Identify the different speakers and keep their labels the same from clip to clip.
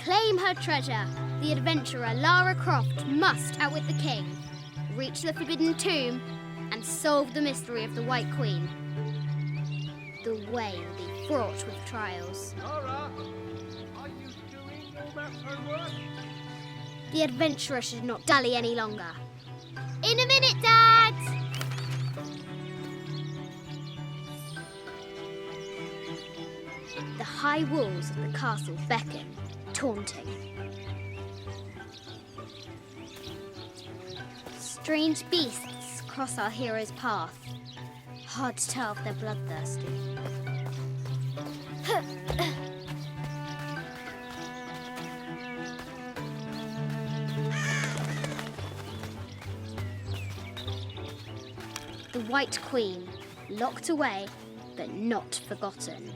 Speaker 1: claim her treasure, the adventurer Lara Croft must outwit the king, reach the forbidden tomb, and solve the mystery of the White Queen. The way will be fraught with trials.
Speaker 2: Lara, are you doing all that homework?
Speaker 1: The adventurer should not dally any longer. In a minute, Dad! The high walls of the castle beckon, taunting. Strange beasts cross our hero's path. Hard to tell if they're bloodthirsty. The White Queen, locked away, but not forgotten.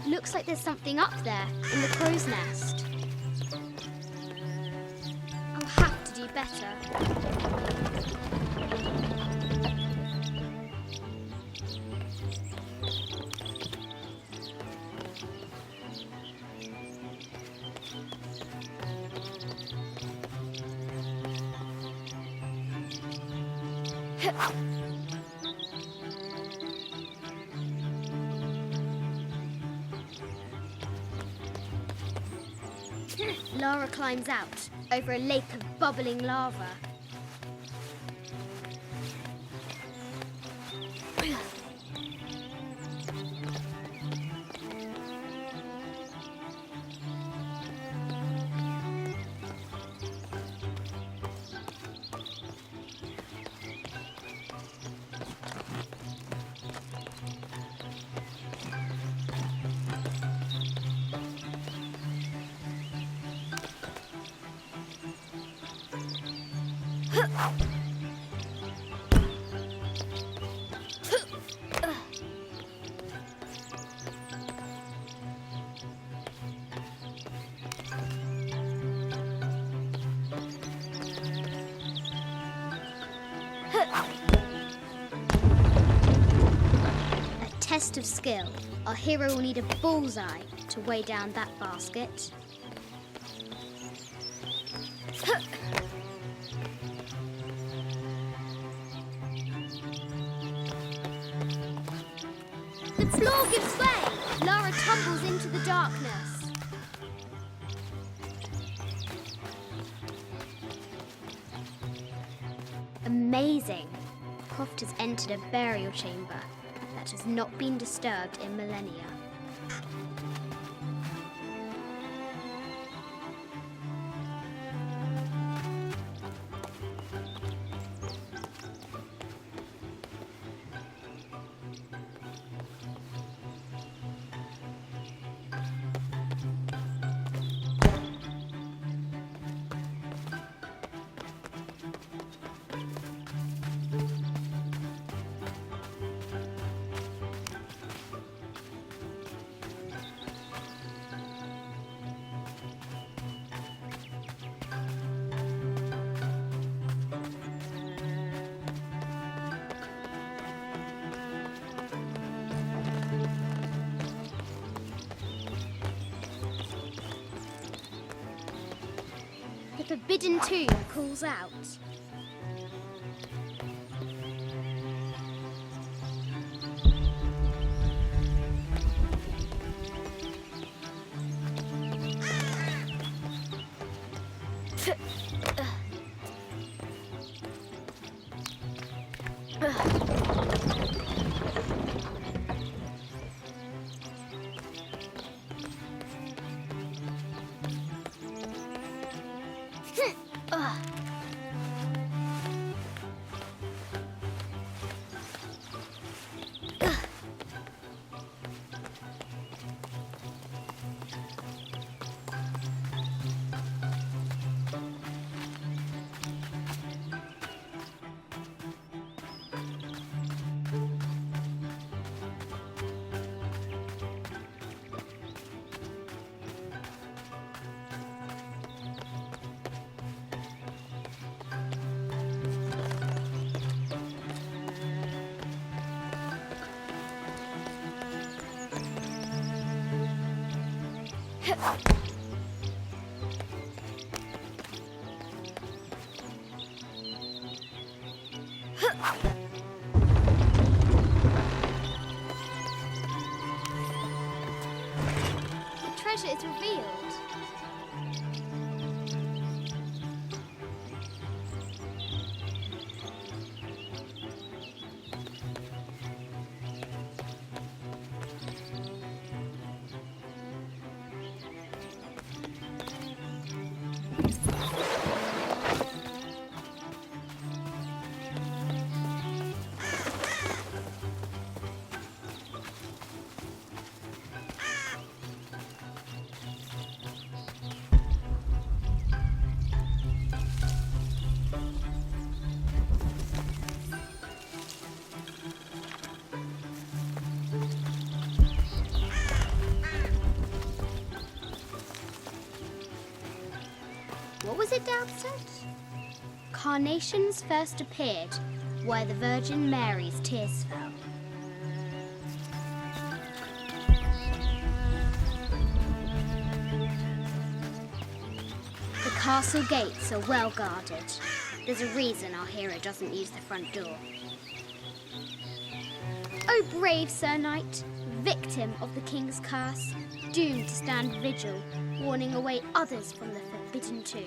Speaker 1: Looks like there's something up there in the crow's nest. I'll have to do better. Lara climbs out over a lake of bubbling lava. A test of skill. Our hero will need a bullseye to weigh down that basket. The floor gives way! Lara tumbles into the darkness. Amazing! Croft has entered a burial chamber that has not been disturbed in millennia. The forbidden tomb calls out. The treasure is revealed. What was it Dad said? Carnations first appeared where the Virgin Mary's tears fell. The castle gates are well guarded. There's a reason our hero doesn't use the front door. Oh, brave Sir Knight, victim of the king's curse, doomed to stand vigil, warning away others from the forbidden tomb.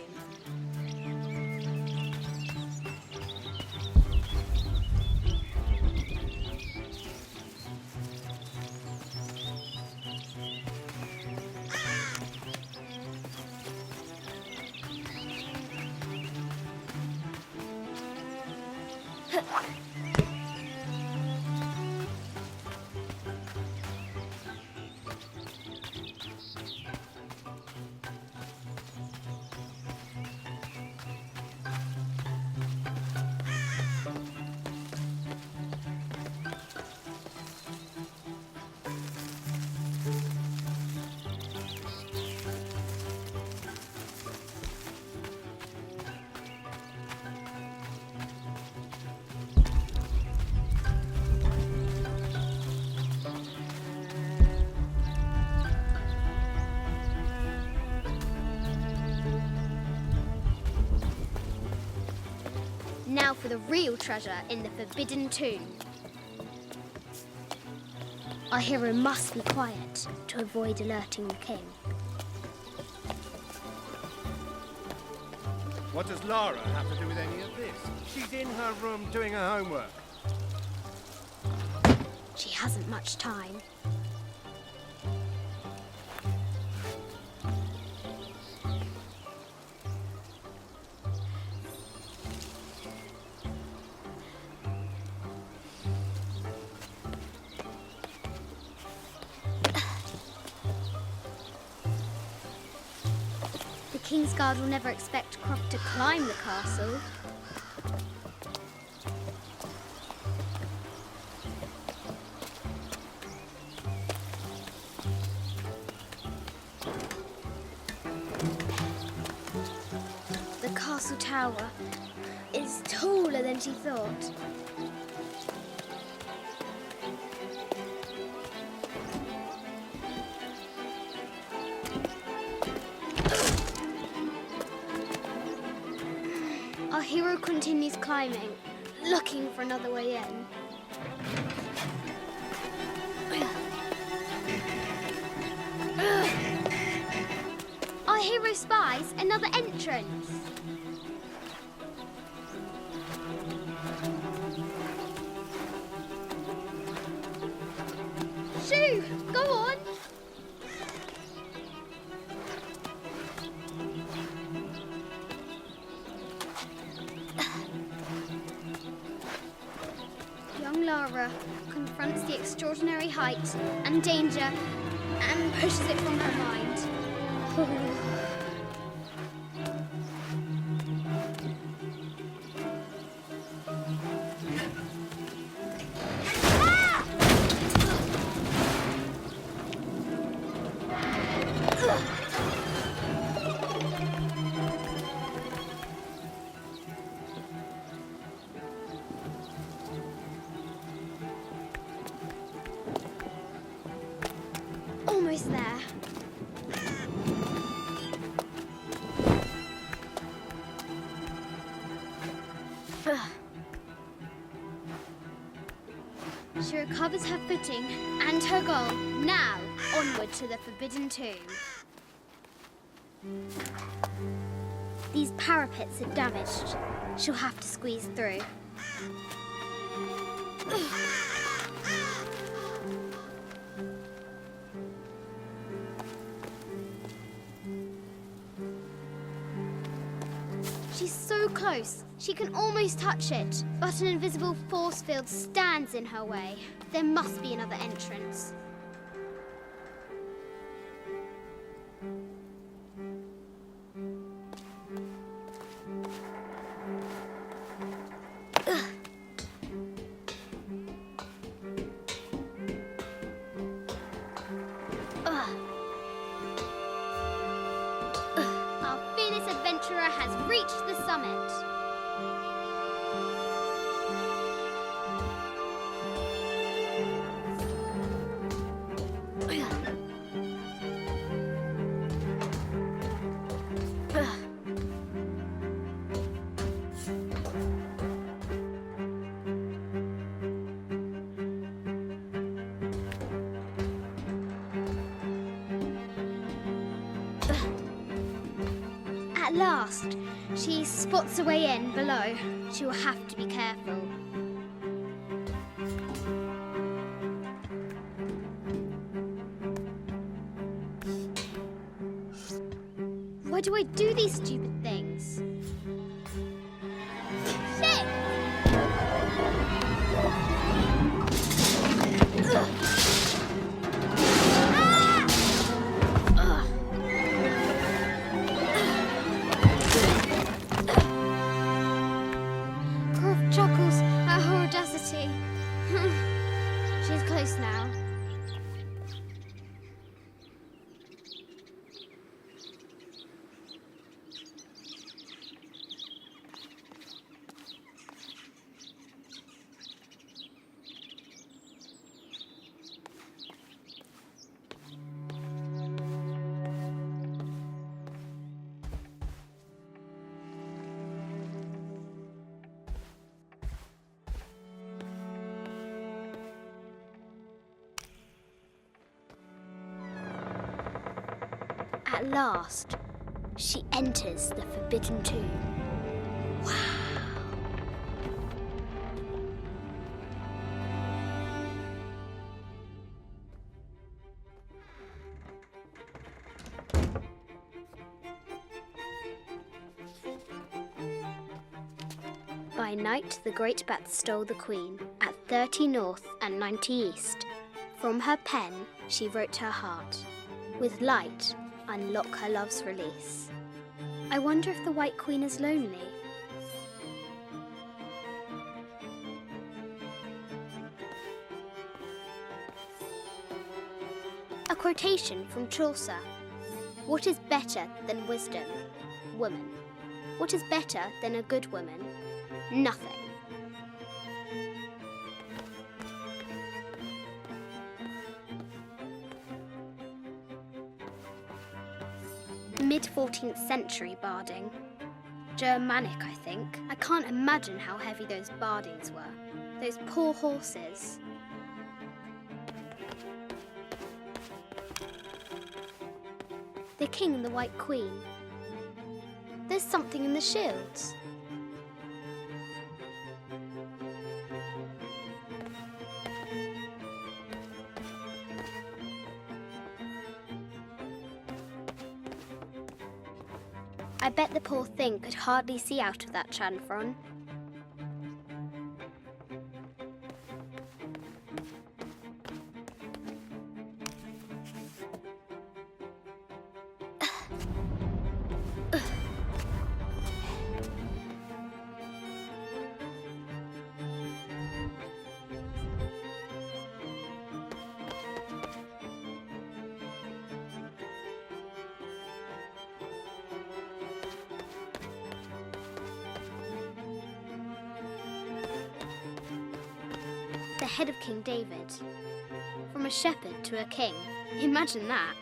Speaker 1: Now for the real treasure in the forbidden tomb. Our hero must be quiet to avoid alerting the king.
Speaker 2: What does Lara have to do with any of this? She's in her room doing her homework.
Speaker 1: She hasn't much time. The Kingsguard will never expect Croft to climb the castle. The castle tower is taller than she thought. Our hero continues climbing, looking for another way in. Our hero spies another entrance. Shoo! Go on! Young Lara confronts the extraordinary height and danger and pushes it from her mind. Almost there. She recovers her footing and her goal. Now, onward to the Forbidden Tomb. These parapets are damaged. She'll have to squeeze through. She's so close. She can almost touch it, but an invisible force field stands in her way. There must be another entrance. Our fearless adventurer has reached the summit. At last, she spots a way in below. She will have to be careful. Why do I do these stupid things? Shit! Croft chuckles at her audacity. She's close now. At last, she enters the Forbidden Tomb. Wow! By night, the great bat stole the queen at 30 north and 90 east. From her pen, she wrote her heart. With light, unlock her love's release. I wonder if the White Queen is lonely. A quotation from Chaucer. What is better than wisdom? Woman. What is better than a good woman? Nothing. Mid-14th century barding. Germanic, I think. I can't imagine how heavy those bardings were. Those poor horses. The king and the White Queen. There's something in the shields. I bet the poor thing could hardly see out of that chanfron. The head of King David. From a shepherd to a king. Imagine that.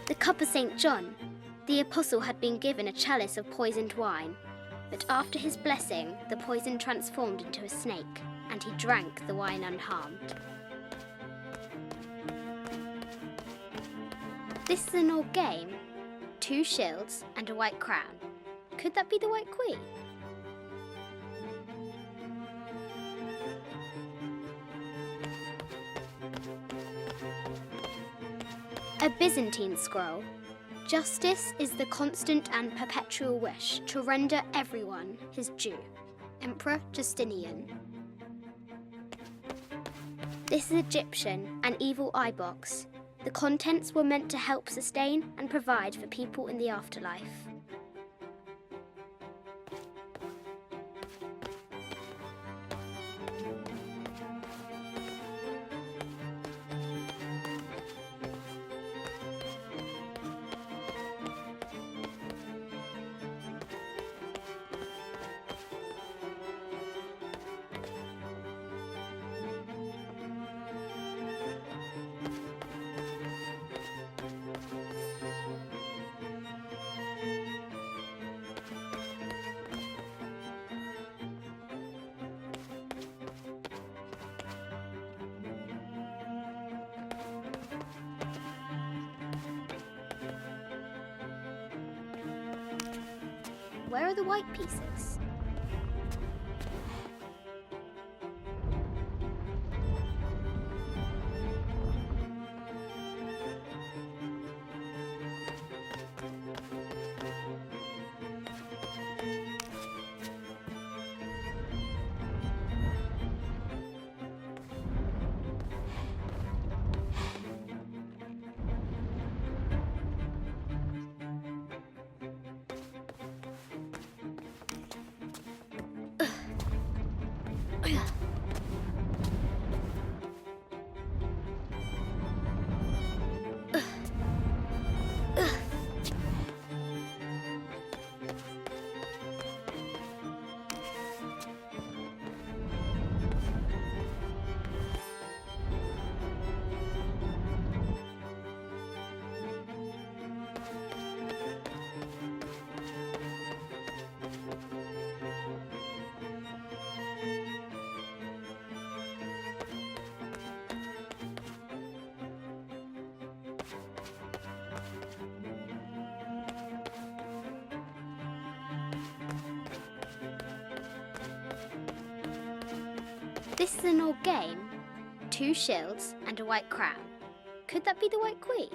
Speaker 1: The cup of St. John. The apostle had been given a chalice of poisoned wine, but after his blessing, the poison transformed into a snake. and he drank the wine unharmed. This is an old game. 2 shields and a white crown. Could that be the White Queen? A Byzantine scroll. Justice is the constant and perpetual wish to render everyone his due. Emperor Justinian. This is Egyptian, an evil eye box. The contents were meant to help sustain and provide for people in the afterlife. Where are the white pieces? This is an old game. 2 shields and a white crown. Could that be the White Queen?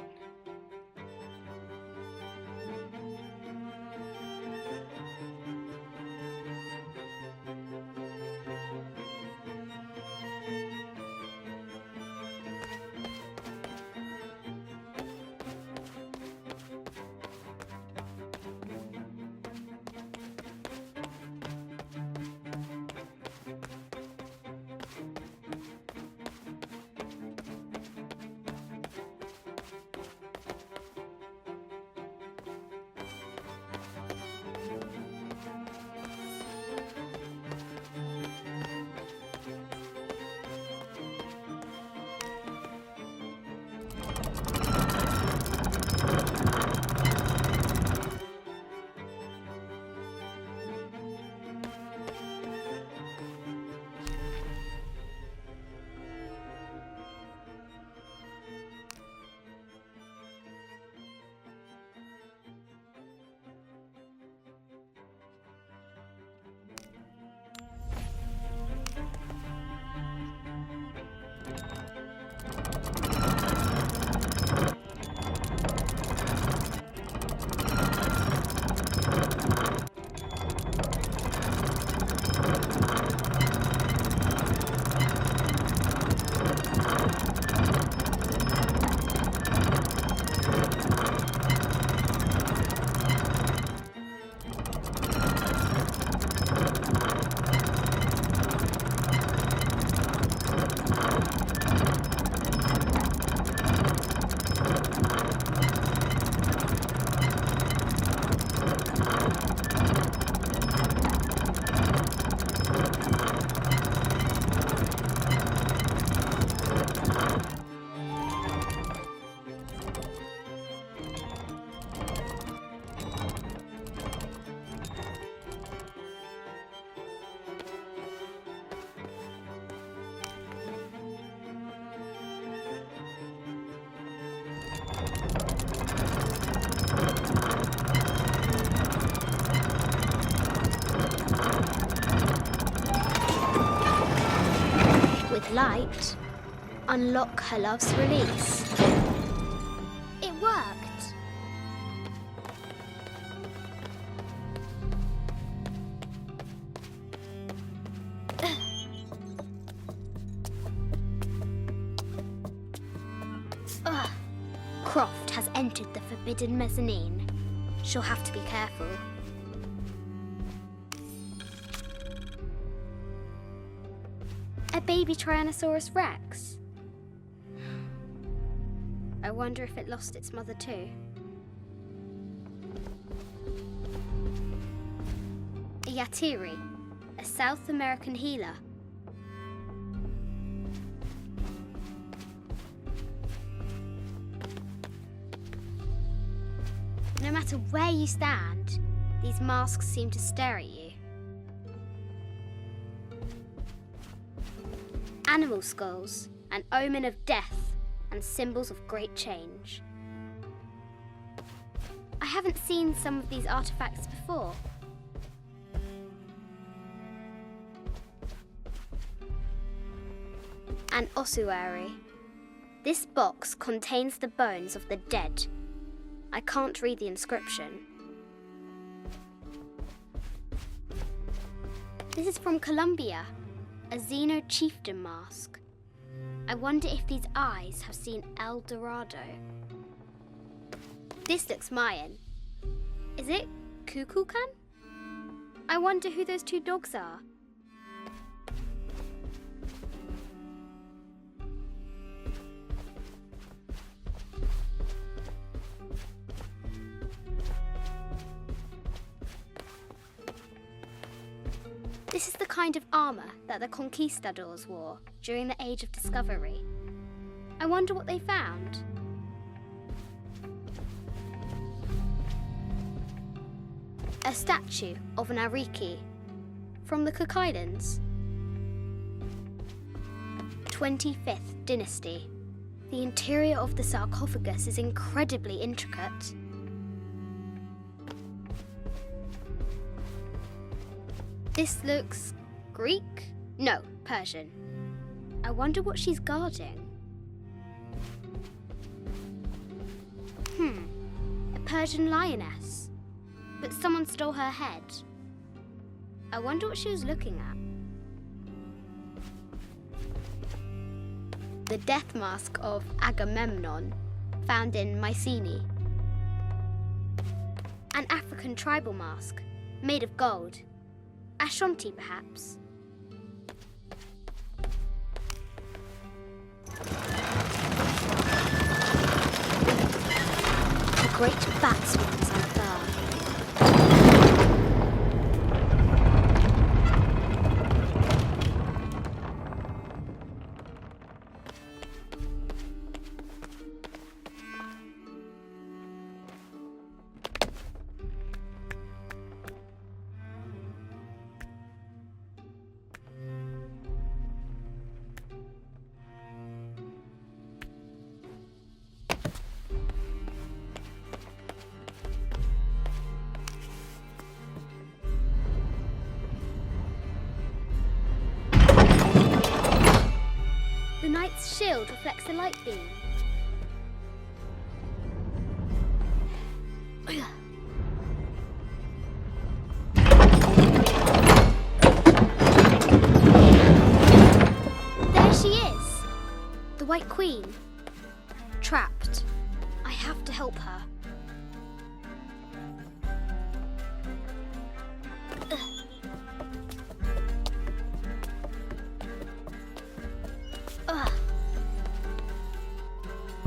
Speaker 1: unlock her love's release. It worked. Croft has entered the forbidden mezzanine. She'll have to be careful. A baby Tyrannosaurus Rex. I wonder if it lost its mother too. A Yatiri, a South American healer. No matter where you stand, these masks seem to stare at you. Animal skulls, an omen of death and symbols of great change. I haven't seen some of these artifacts before. An ossuary. This box contains the bones of the dead. I can't read the inscription. This is from Colombia, a Xeno chieftain mask. I wonder if these eyes have seen El Dorado. This looks Mayan. Is it Kukulkan? I wonder who those two dogs are. This is the kind of armour that the conquistadors wore during the Age of Discovery. I wonder what they found. A statue of an Ariki from the Cook Islands. 25th Dynasty. The interior of the sarcophagus is incredibly intricate. This looks Greek? No, Persian. I wonder what she's guarding. A Persian lioness. But someone stole her head. I wonder what she was looking at. The death mask of Agamemnon, found in Mycenae. An African tribal mask, made of gold. Ashanti, perhaps. The great batsman's unearthed. The knight's shield reflects the light beam. There she is! The White Queen. Trapped. I have to help her.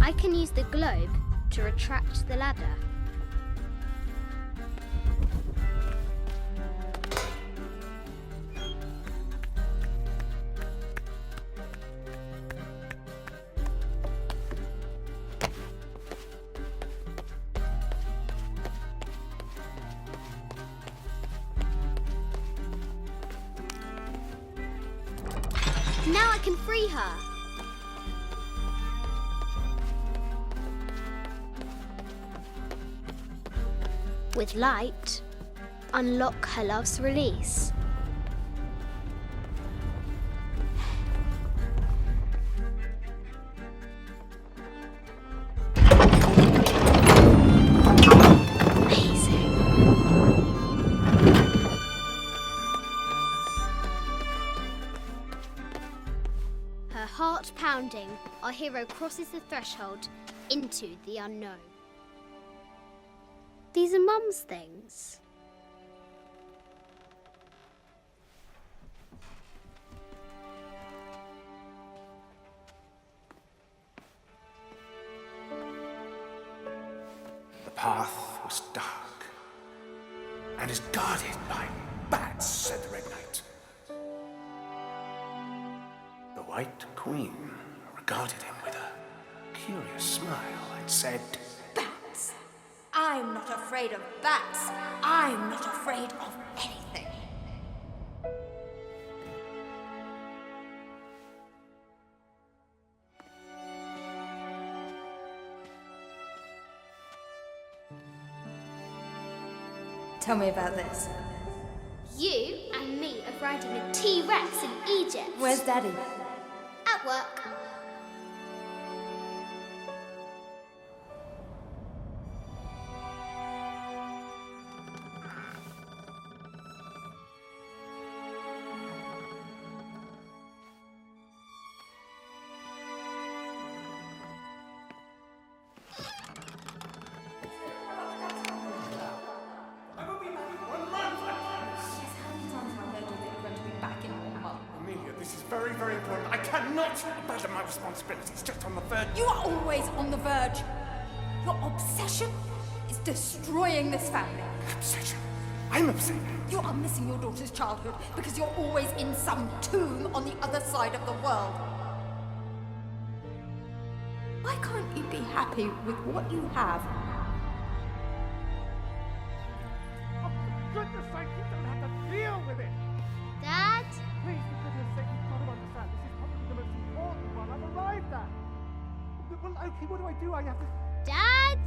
Speaker 1: I can use the globe to retract the ladder. Now I can free her. With light, unlock her love's release. hero crosses the threshold into the unknown. These are Mum's things.
Speaker 3: The path was dark and is guarded by bats, said the Red Knight. The White Queen regarded him with a curious smile and said,
Speaker 4: Bats! I'm not afraid of bats. I'm not afraid of anything. Tell me about this.
Speaker 1: You and me are riding a T-Rex in Egypt.
Speaker 4: Where's Daddy?
Speaker 1: At work.
Speaker 3: This is very, very important. I cannot abandon my responsibilities just on the verge.
Speaker 4: You are always on the verge. Your obsession is destroying this family.
Speaker 3: Obsession? I'm upset.
Speaker 4: You are missing your daughter's childhood because you're always in some tomb on the other side of the world. Why can't you be happy with what you have?
Speaker 2: Oh, for goodness sake, you don't have to deal with it.
Speaker 1: Dad?
Speaker 2: Please, for goodness sake, you've got to understand. This is probably the most important one I've arrived at. Well, okay, what do? I have to...
Speaker 1: Dad?